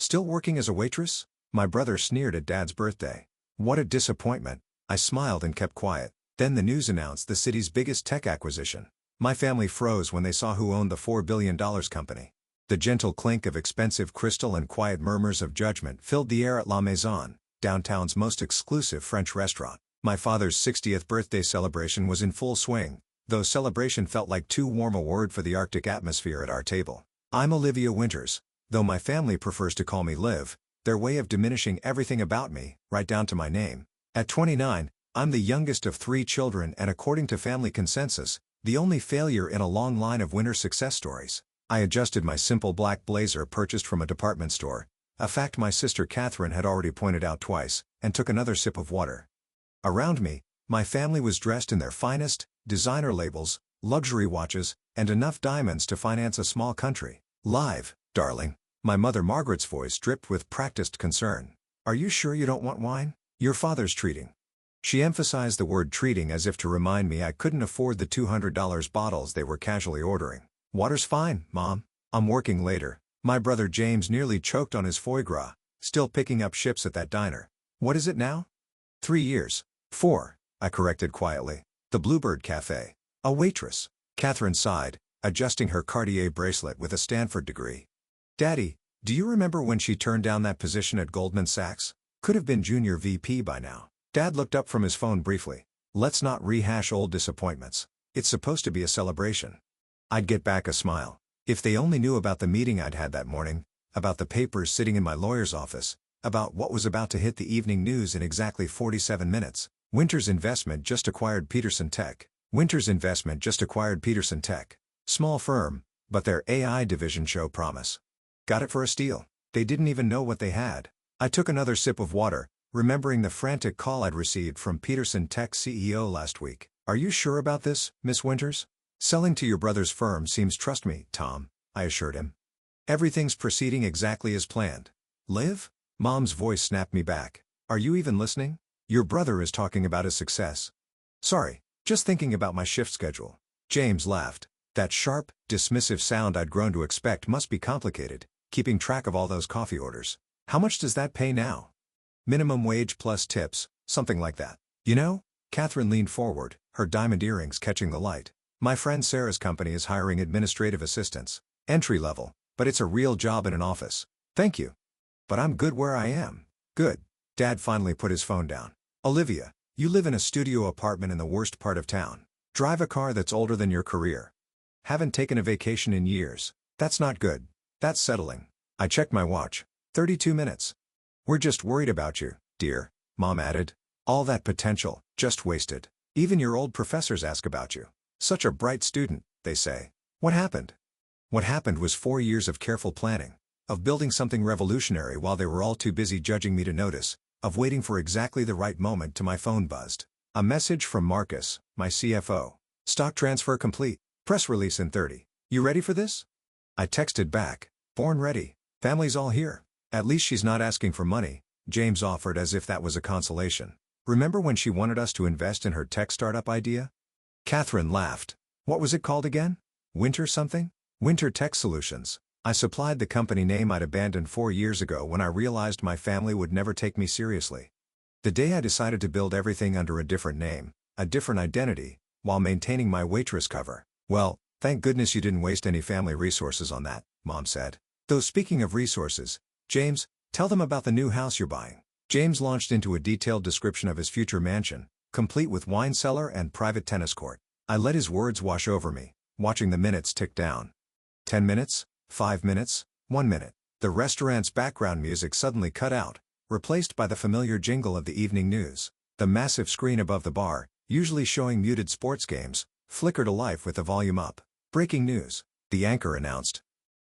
Still working as a waitress? My brother sneered at Dad's birthday. What a disappointment. I smiled and kept quiet. Then the news announced the city's biggest tech acquisition. My family froze when they saw who owned the $4 billion company. The gentle clink of expensive crystal and quiet murmurs of judgment filled the air at La Maison, downtown's most exclusive French restaurant. My father's 60th birthday celebration was in full swing, though celebration felt like too warm a word for the Arctic atmosphere at our table. I'm Olivia Winters, though my family prefers to call me Liv, their way of diminishing everything about me, right down to my name. At 29, I'm the youngest of 3 children and, according to family consensus, the only failure in a long line of winter success stories. I adjusted my simple black blazer purchased from a department store, a fact my sister Catherine had already pointed out twice, and took another sip of water. Around me, my family was dressed in their finest, designer labels, luxury watches, and enough diamonds to finance a small country. Live, darling. My mother Margaret's voice dripped with practiced concern. Are you sure you don't want wine? Your father's treating. She emphasized the word treating as if to remind me I couldn't afford the $200 bottles they were casually ordering. Water's fine, Mom. I'm working later. My brother James nearly choked on his foie gras, still picking up shifts at that diner. What is it now? 3 years. 4, I corrected quietly. The Bluebird Cafe. A waitress. Catherine sighed, adjusting her Cartier bracelet with a Stanford degree. Daddy, do you remember when she turned down that position at Goldman Sachs? Could have been junior VP by now. Dad looked up from his phone briefly. Let's not rehash old disappointments. It's supposed to be a celebration. I'd get back a smile. If they only knew about the meeting I'd had that morning, about the papers sitting in my lawyer's office, about what was about to hit the evening news in exactly 47 minutes. Winters Investment just acquired Peterson Tech. Winters Investment just acquired Peterson Tech. Small firm, but their AI division show promise. Got it for a steal. They didn't even know what they had. I took another sip of water, remembering the frantic call I'd received from Peterson Tech CEO last week. Are you sure about this, Miss Winters? Selling to your brother's firm seems. Trust me, Tom, I assured him. Everything's proceeding exactly as planned. Liv? Mom's voice snapped me back. Are you even listening? Your brother is talking about his success. Sorry, just thinking about my shift schedule. James laughed. That sharp, dismissive sound I'd grown to expect must be complicated, keeping track of all those coffee orders. How much does that pay now? Minimum wage plus tips, something like that. You know? Catherine leaned forward, her diamond earrings catching the light. My friend Sarah's company is hiring administrative assistants. Entry level, but it's a real job in an office. Thank you. But I'm good where I am. Good. Dad finally put his phone down. Olivia, you live in a studio apartment in the worst part of town. Drive a car that's older than your career. Haven't taken a vacation in years. That's not good. That's settling. I checked my watch. 32 minutes. We're just worried about you, dear, Mom added. All that potential, just wasted. Even your old professors ask about you. Such a bright student, they say. What happened? What happened was 4 years of careful planning, of building something revolutionary while they were all too busy judging me to notice, of waiting for exactly the right moment till my phone buzzed. A message from Marcus, my CFO. Stock transfer complete. Press release in 30. You ready for this? I texted back. Born ready. Family's all here. At least she's not asking for money, James offered as if that was a consolation. Remember when she wanted us to invest in her tech startup idea? Catherine laughed. What was it called again? Winter something? Winter Tech Solutions. I supplied the company name I'd abandoned 4 years ago when I realized my family would never take me seriously. The day I decided to build everything under a different name, a different identity, while maintaining my waitress cover. Well, thank goodness you didn't waste any family resources on that, Mom said. Though speaking of resources, James, tell them about the new house you're buying. James launched into a detailed description of his future mansion, complete with wine cellar and private tennis court. I let his words wash over me, watching the minutes tick down. 10 minutes, 5 minutes, 1 minute. The restaurant's background music suddenly cut out, replaced by the familiar jingle of the evening news. The massive screen above the bar, usually showing muted sports games, flickered to life with the volume up. Breaking news, the anchor announced.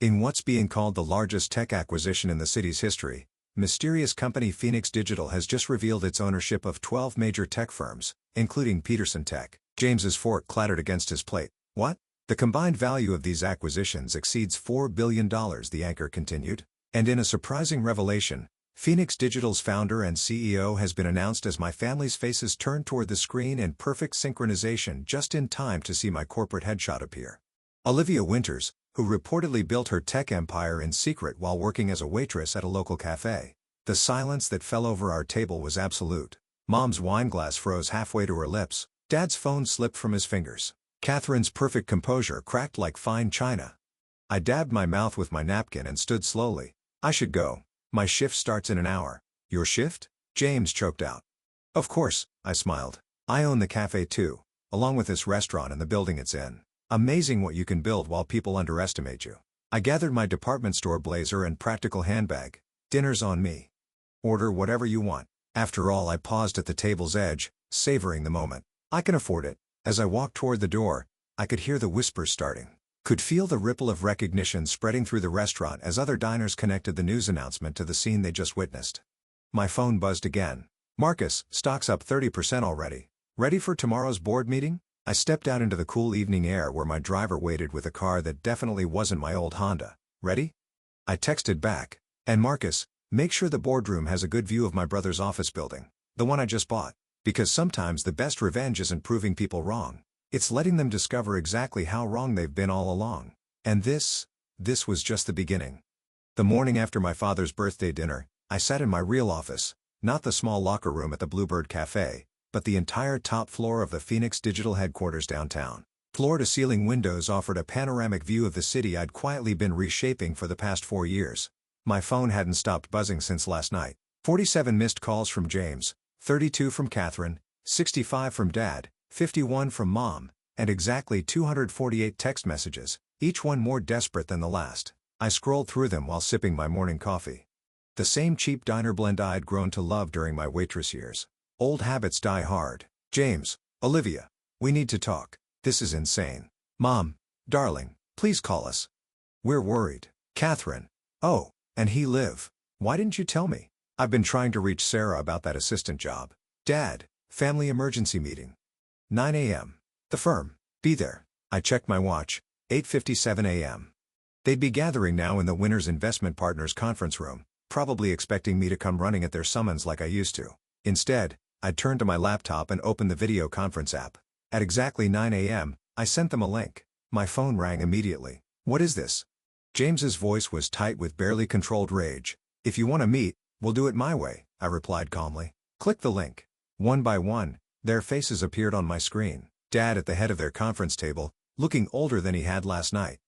In what's being called the largest tech acquisition in the city's history, mysterious company Phoenix Digital has just revealed its ownership of 12 major tech firms, including Peterson Tech. James's fork clattered against his plate. What? The combined value of these acquisitions exceeds $4 billion, the anchor continued. And in a surprising revelation, Phoenix Digital's founder and CEO has been announced as my family's faces turned toward the screen in perfect synchronization just in time to see my corporate headshot appear. Olivia Winters, who reportedly built her tech empire in secret while working as a waitress at a local cafe. The silence that fell over our table was absolute. Mom's wineglass froze halfway to her lips. Dad's phone slipped from his fingers. Catherine's perfect composure cracked like fine china. I dabbed my mouth with my napkin and stood slowly. I should go. My shift starts in an hour. Your shift? James choked out. Of course, I smiled. I own the cafe too, along with this restaurant and the building it's in. Amazing what you can build while people underestimate you. I gathered my department store blazer and practical handbag. Dinner's on me. Order whatever you want. After all, I paused at the table's edge, savoring the moment. I can afford it. As I walked toward the door, I could hear the whispers starting. Could feel the ripple of recognition spreading through the restaurant as other diners connected the news announcement to the scene they just witnessed. My phone buzzed again. Marcus, stock's up 30% already. Ready for tomorrow's board meeting? I stepped out into the cool evening air where my driver waited with a car that definitely wasn't my old Honda. Ready? I texted back. And Marcus, make sure the boardroom has a good view of my brother's office building. The one I just bought. Because sometimes the best revenge isn't proving people wrong. It's letting them discover exactly how wrong they've been all along. And this was just the beginning. The morning after my father's birthday dinner, I sat in my real office, not the small locker room at the Bluebird Cafe, but the entire top floor of the Phoenix Digital headquarters downtown. Floor-to-ceiling windows offered a panoramic view of the city I'd quietly been reshaping for the past 4 years. My phone hadn't stopped buzzing since last night. 47 missed calls from James, 32 from Catherine, 65 from Dad, 51 from Mom, and exactly 248 text messages, each one more desperate than the last. I scrolled through them while sipping my morning coffee. The same cheap diner blend I'd grown to love during my waitress years. Old habits die hard. James, Olivia, we need to talk. This is insane. Mom, darling, please call us. We're worried. Catherine. Oh, and he live. Why didn't you tell me? I've been trying to reach Sarah about that assistant job. Dad, family emergency meeting. 9 a.m. The firm. Be there. I checked my watch. 8:57 a.m. They'd be gathering now in the Winners Investment Partners conference room, probably expecting me to come running at their summons like I used to. Instead, I turned to my laptop and opened the video conference app. At exactly 9 a.m., I sent them a link. My phone rang immediately. What is this? James's voice was tight with barely controlled rage. If you want to meet, we'll do it my way, I replied calmly. Click the link. One by one, their faces appeared on my screen. Dad at the head of their conference table, looking older than he had last night.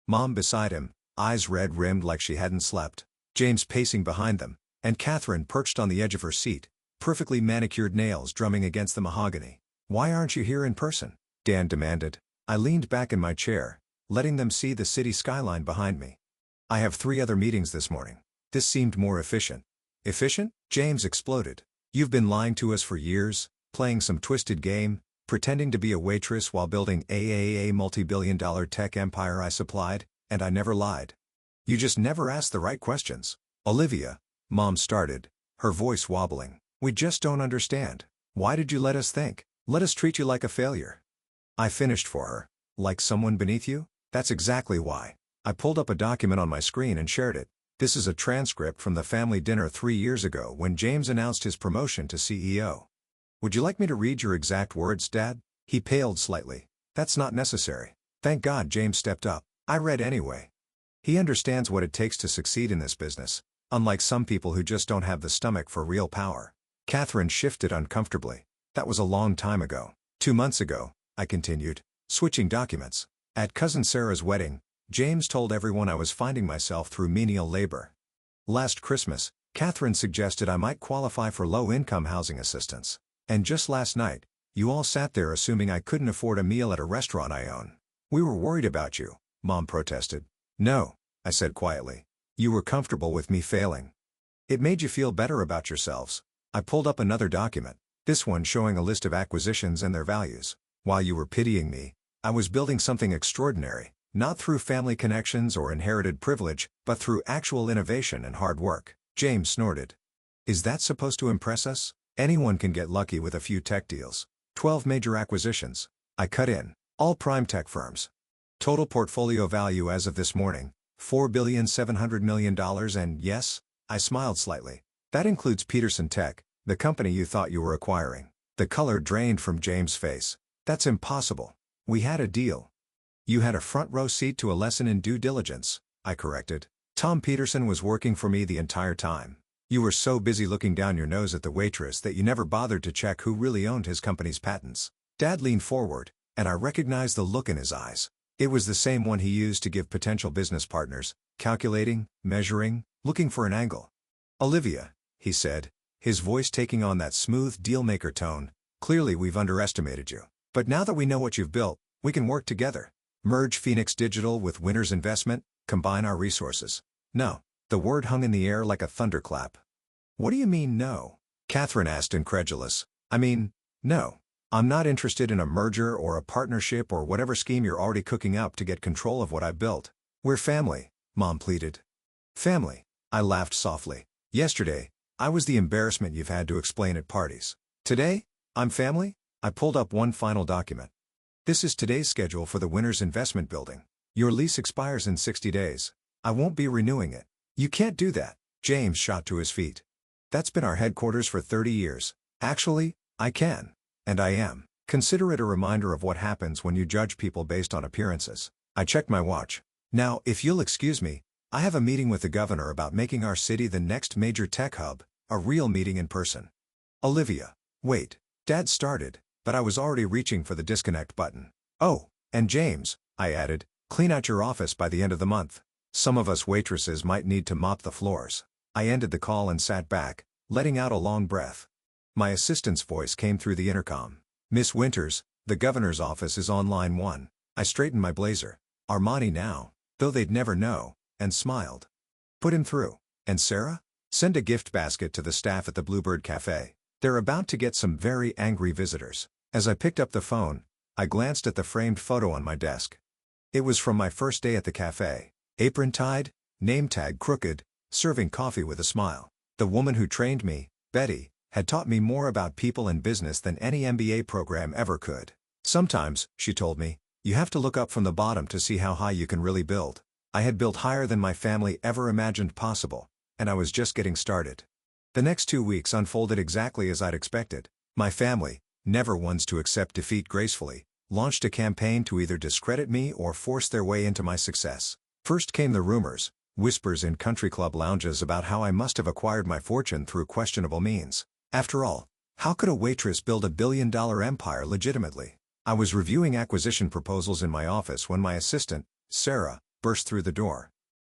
Mom beside him, eyes red-rimmed like she hadn't slept. James pacing behind them, and Catherine perched on the edge of her seat, perfectly manicured nails drumming against the mahogany. Why aren't you here in person? Dan demanded. I leaned back in my chair, letting them see the city skyline behind me. I have 3 other meetings this morning. This seemed more efficient. Efficient? James exploded. You've been lying to us for years, playing some twisted game, pretending to be a waitress while building a multi-billion-dollar tech empire I supplied, and I never lied. You just never asked the right questions. Olivia, Mom started, her voice wobbling. We just don't understand. Why did you let us treat you like a failure? I finished for her. Like someone beneath you? That's exactly why. I pulled up a document on my screen and shared it. This is a transcript from the family dinner 3 years ago when James announced his promotion to CEO. Would you like me to read your exact words, Dad? He paled slightly. That's not necessary. Thank God James stepped up. I read anyway. He understands what it takes to succeed in this business, unlike some people who just don't have the stomach for real power. Catherine shifted uncomfortably. That was a long time ago. 2 months ago, I continued, switching documents. At Cousin Sarah's wedding, James told everyone I was finding myself through menial labor. Last Christmas, Catherine suggested I might qualify for low-income housing assistance. And just last night, you all sat there assuming I couldn't afford a meal at a restaurant I own. We were worried about you, Mom protested. No, I said quietly. You were comfortable with me failing. It made you feel better about yourselves. I pulled up another document, this one showing a list of acquisitions and their values. While you were pitying me, I was building something extraordinary, not through family connections or inherited privilege, but through actual innovation and hard work. James snorted. Is that supposed to impress us? Anyone can get lucky with a few tech deals. 12 major acquisitions. I cut in. All prime tech firms. Total portfolio value as of this morning, $4,700,000,000 and yes, I smiled slightly. That includes Peterson Tech, the company you thought you were acquiring. The color drained from James' face. That's impossible. We had a deal. You had a front row seat to a lesson in due diligence, I corrected. Tom Peterson was working for me the entire time. You were so busy looking down your nose at the waitress that you never bothered to check who really owned his company's patents. Dad leaned forward, and I recognized the look in his eyes. It was the same one he used to give potential business partners, calculating, measuring, looking for an angle. Olivia, he said, his voice taking on that smooth deal-maker tone, clearly we've underestimated you. But now that we know what you've built, we can work together. Merge Phoenix Digital with Winter's investment, combine our resources. No. The word hung in the air like a thunderclap. What do you mean no? Catherine asked incredulous. I mean, no. I'm not interested in a merger or a partnership or whatever scheme you're already cooking up to get control of what I built. We're family, Mom pleaded. Family. I laughed softly. Yesterday, I was the embarrassment you've had to explain at parties. Today, I'm family? I pulled up one final document. This is today's schedule for the Winter's investment building. Your lease expires in 60 days. I won't be renewing it. You can't do that. James shot to his feet. That's been our headquarters for 30 years. Actually, I can. And I am. Consider it a reminder of what happens when you judge people based on appearances. I checked my watch. Now, if you'll excuse me, I have a meeting with the governor about making our city the next major tech hub, a real meeting in person. Olivia. Wait. Dad started, but I was already reaching for the disconnect button. Oh, and James, I added, clean out your office by the end of the month. Some of us waitresses might need to mop the floors. I ended the call and sat back, letting out a long breath. My assistant's voice came through the intercom. Miss Winters, the governor's office is on line 1. I straightened my blazer. Armani now, though they'd never know, and smiled. Put him through. And Sarah? Send a gift basket to the staff at the Bluebird Cafe. They're about to get some very angry visitors. As I picked up the phone, I glanced at the framed photo on my desk. It was from my first day at the cafe. Apron tied, name tag crooked, serving coffee with a smile. The woman who trained me, Betty, had taught me more about people and business than any MBA program ever could. Sometimes, she told me, you have to look up from the bottom to see how high you can really build. I had built higher than my family ever imagined possible, and I was just getting started. The next 2 weeks unfolded exactly as I'd expected. My family, never ones to accept defeat gracefully, launched a campaign to either discredit me or force their way into my success. First came the rumors, whispers in country club lounges about how I must have acquired my fortune through questionable means. After all, how could a waitress build a billion-dollar empire legitimately? I was reviewing acquisition proposals in my office when my assistant, Sarah, burst through the door.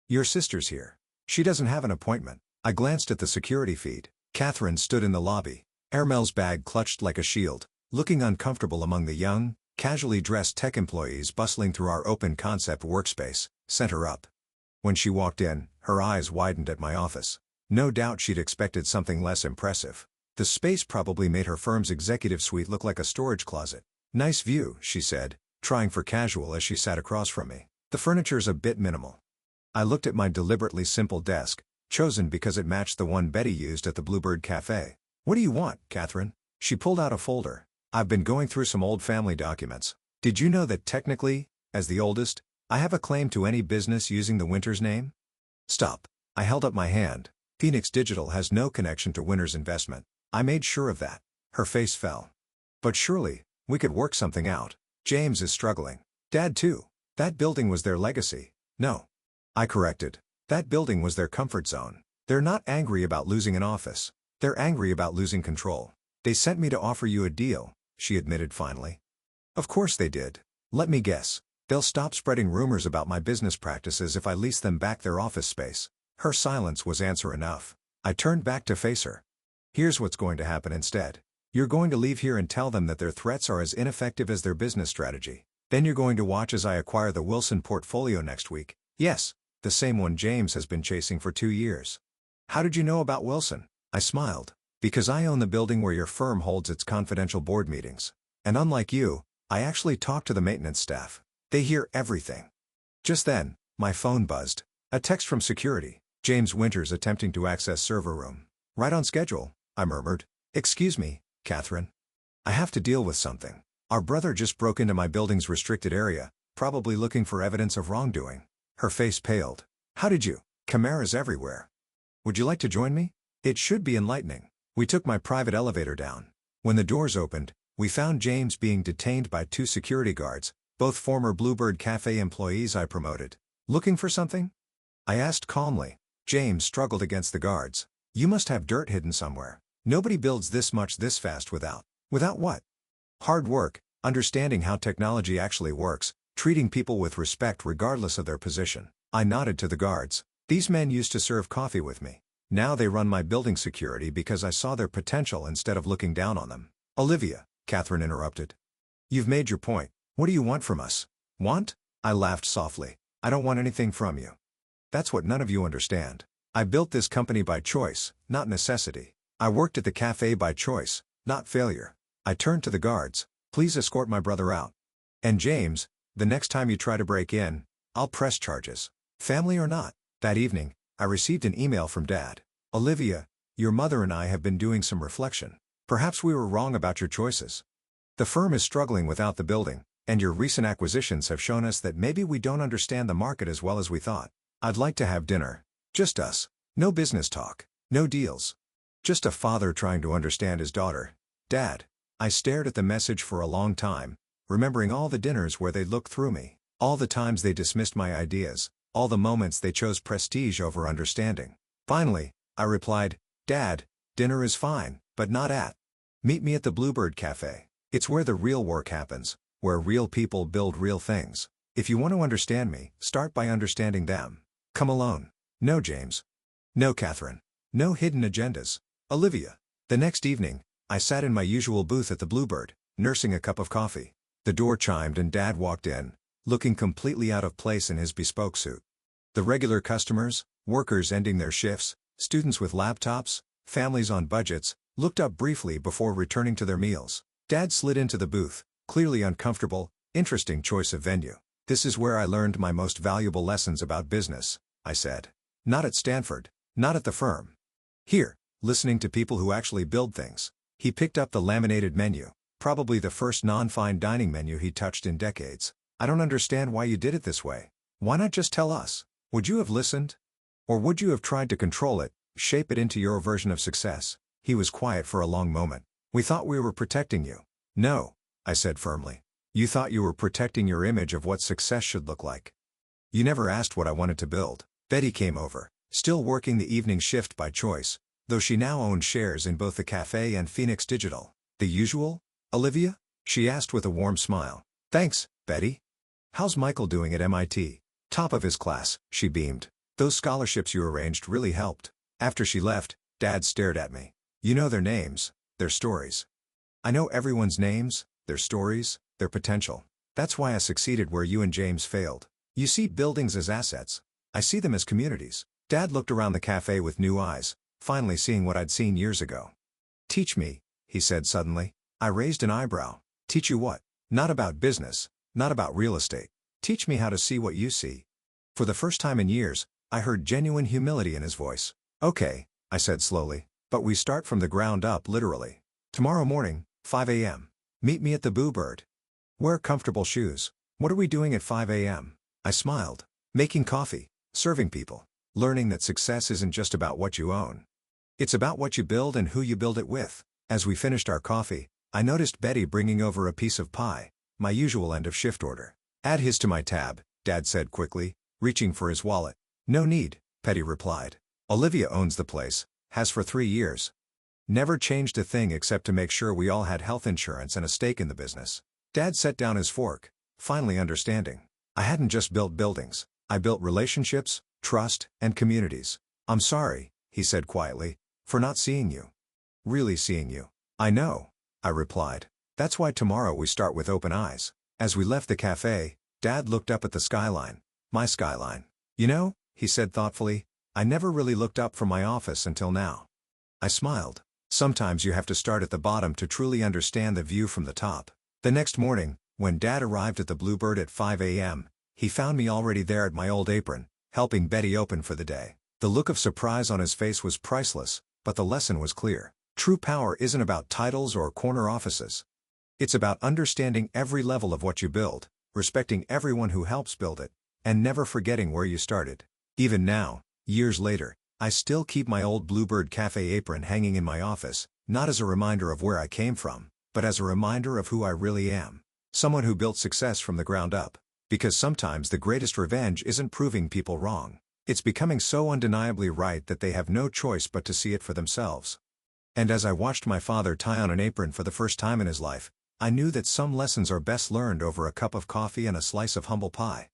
Your sister's here. She doesn't have an appointment. I glanced at the security feed. Catherine stood in the lobby, Ermel's bag clutched like a shield, looking uncomfortable among the young, casually dressed tech employees bustling through our open-concept workspace. Sent her up. When she walked in, her eyes widened at my office. No doubt she'd expected something less impressive. The space probably made her firm's executive suite look like a storage closet. Nice view, she said, trying for casual as she sat across from me. The furniture's a bit minimal. I looked at my deliberately simple desk, chosen because it matched the one Betty used at the Bluebird Cafe. What do you want, Catherine? She pulled out a folder. I've been going through some old family documents. Did you know that technically, as the oldest, I have a claim to any business using the Winters name? Stop. I held up my hand. Phoenix Digital has no connection to Winters investment. I made sure of that. Her face fell. But surely, we could work something out. James is struggling. Dad too. That building was their legacy. No. I corrected. That building was their comfort zone. They're not angry about losing an office. They're angry about losing control. They sent me to offer you a deal, she admitted finally. Of course they did. Let me guess. They'll stop spreading rumors about my business practices if I lease them back their office space. Her silence was answer enough. I turned back to face her. Here's what's going to happen instead. You're going to leave here and tell them that their threats are as ineffective as their business strategy. Then you're going to watch as I acquire the Wilson portfolio next week. Yes, the same one James has been chasing for 2 years. How did you know about Wilson? I smiled. Because I own the building where your firm holds its confidential board meetings. And unlike you, I actually talk to the maintenance staff. They hear everything. Just then, my phone buzzed. A text from security. James Winters attempting to access server room. Right on schedule, I murmured. Excuse me, Catherine. I have to deal with something. Our brother just broke into my building's restricted area, probably looking for evidence of wrongdoing. Her face paled. How did you? Cameras everywhere. Would you like to join me? It should be enlightening. We took my private elevator down. When the doors opened, we found James being detained by 2 security guards, both former Bluebird Cafe employees I promoted. Looking for something? I asked calmly. James struggled against the guards. You must have dirt hidden somewhere. Nobody builds this much this fast without. Without what? Hard work, understanding how technology actually works, treating people with respect regardless of their position. I nodded to the guards. These men used to serve coffee with me. Now they run my building security because I saw their potential instead of looking down on them. Olivia, Catherine interrupted. You've made your point. What do you want from us? Want? I laughed softly. I don't want anything from you. That's what none of you understand. I built this company by choice, not necessity. I worked at the cafe by choice, not failure. I turned to the guards. Please escort my brother out. And James, the next time you try to break in, I'll press charges. Family or not. That evening, I received an email from Dad. Olivia, your mother and I have been doing some reflection. Perhaps we were wrong about your choices. The firm is struggling without the building, and your recent acquisitions have shown us that maybe we don't understand the market as well as we thought. I'd like to have dinner. Just us. No business talk. No deals. Just a father trying to understand his daughter. Dad. I stared at the message for a long time, remembering all the dinners where they looked through me, all the times they dismissed my ideas, all the moments they chose prestige over understanding. Finally, I replied, Dad, dinner is fine, but not at. Meet me at the Bluebird Cafe. It's where the real work happens, where real people build real things. If you want to understand me, start by understanding them. Come alone. No, James. No, Catherine. No hidden agendas. Olivia. The next evening, I sat in my usual booth at the Bluebird, nursing a cup of coffee. The door chimed and Dad walked in, looking completely out of place in his bespoke suit. The regular customers, workers ending their shifts, students with laptops, families on budgets, looked up briefly before returning to their meals. Dad slid into the booth, clearly uncomfortable. Interesting choice of venue. This is where I learned my most valuable lessons about business, I said. Not at Stanford, not at the firm. Here, listening to people who actually build things. He picked up the laminated menu, probably the first non-fine dining menu he touched in decades. I don't understand why you did it this way. Why not just tell us? Would you have listened? Or would you have tried to control it, shape it into your version of success? He was quiet for a long moment. We thought we were protecting you. No, I said firmly. You thought you were protecting your image of what success should look like. You never asked what I wanted to build. Betty came over, still working the evening shift by choice, though she now owned shares in both the cafe and Phoenix Digital. The usual, Olivia? She asked with a warm smile. Thanks, Betty. How's Michael doing at MIT? Top of his class, she beamed. Those scholarships you arranged really helped. After she left, Dad stared at me. You know their names, their stories. I know everyone's names, their stories, their potential. That's why I succeeded where you and James failed. You see buildings as assets. I see them as communities. Dad looked around the cafe with new eyes, finally seeing what I'd seen years ago. Teach me, he said suddenly. I raised an eyebrow. Teach you what? Not about business, not about real estate. Teach me how to see what you see. For the first time in years, I heard genuine humility in his voice. Okay, I said slowly, but we start from the ground up literally. Tomorrow morning, 5 a.m. Meet me at the Bluebird. Wear comfortable shoes. What are we doing at 5 a.m.? I smiled. Making coffee, serving people, learning that success isn't just about what you own. It's about what you build and who you build it with. As we finished our coffee, I noticed Betty bringing over a piece of pie, my usual end of shift order. Add his to my tab, Dad said quickly, reaching for his wallet. No need, Petty replied. Olivia owns the place, has for 3 years. Never changed a thing except to make sure we all had health insurance and a stake in the business. Dad set down his fork, finally understanding. I hadn't just built buildings, I built relationships, trust, and communities. I'm sorry, he said quietly, for not seeing you. Really seeing you. I know, I replied. That's why tomorrow we start with open eyes. As we left the cafe, Dad looked up at the skyline. My skyline. You know, he said thoughtfully, I never really looked up from my office until now. I smiled. Sometimes you have to start at the bottom to truly understand the view from the top. The next morning, when Dad arrived at the Bluebird at 5 a.m., he found me already there at my old apron, helping Betty open for the day. The look of surprise on his face was priceless, but the lesson was clear. True power isn't about titles or corner offices. It's about understanding every level of what you build, respecting everyone who helps build it, and never forgetting where you started. Even now, years later, I still keep my old Bluebird Cafe apron hanging in my office, not as a reminder of where I came from, but as a reminder of who I really am. Someone who built success from the ground up. Because sometimes the greatest revenge isn't proving people wrong. It's becoming so undeniably right that they have no choice but to see it for themselves. And as I watched my father tie on an apron for the first time in his life, I knew that some lessons are best learned over a cup of coffee and a slice of humble pie.